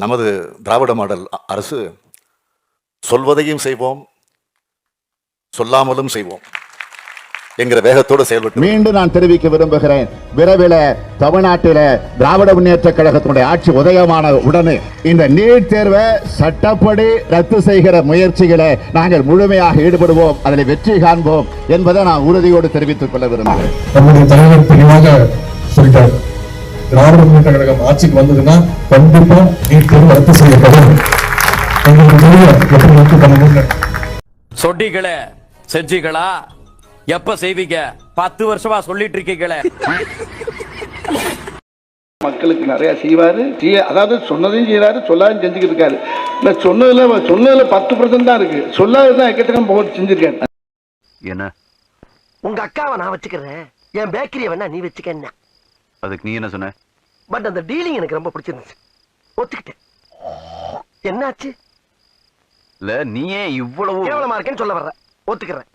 நமது திராவிட மாடல் அரசு சொல்வதையும் செய்வோம், சொல்லாமலும் செய்வோம் என்கிற வேகத்தோடு செயல்பட்டு மீண்டும் நான் தெரிவிக்க விரும்புகிறேன். விரைவில் தமிழ்நாட்டில் திராவிட முன்னேற்ற கழகத்தினுடைய ஆட்சி உதயமான உடனே இந்த நீட் தேர்வை சட்டப்படி ரத்து செய்கிற முயற்சிகளை நாங்கள் முழுமையாக ஈடுபடுவோம், அதில் வெற்றி காண்போம் என்பதை நான் உறுதியோடு தெரிவித்துக் கொள்ள விரும்புகிறேன். நம்முடைய தலைவர் தெளிவாக சொல்லிட்டார், திராவிட முன்னேற்ற கழகம் ஆட்சிக்கு வந்ததுன்னா கண்டிப்பா நீட் தேர்வு ரத்து செய்யப்படும். சொட்டிகளே செஞ்சிகளா எப்ப செய்வீங்க? 10 வருஷமா சொல்லிட்டு இருக்கீங்களே. மக்களுக்கு நிறைய செய்வாரு, அதாவது சொன்னதையும் செய்யறாரு, சொல்லாதையும் செஞ்சுக்கிட்டு இருக்காரு. இல்ல சொன்னதுல 10% தான் இருக்கு, சொல்லாததான் எக்கச்சக்கம் போட்டு செஞ்சிருக்காரு. என்ன உங்க அக்காவை நான் வச்சுக்கிறேன், என் பேக்கரியை வேணா நீ வச்சுக்க. அதுக்கு நீ என்ன சொன்ன? பட் அந்த டீலிங் எனக்கு ரொம்ப பிடிச்சிருந்துச்சு, ஒத்துக்கிட்டேன். என்னாச்சு? இல்ல நீ ஏன் இவ்வளவு கேவலமா இருக்கேன்னு சொல்ல வர்ற, ஒத்துக்கிறேன்.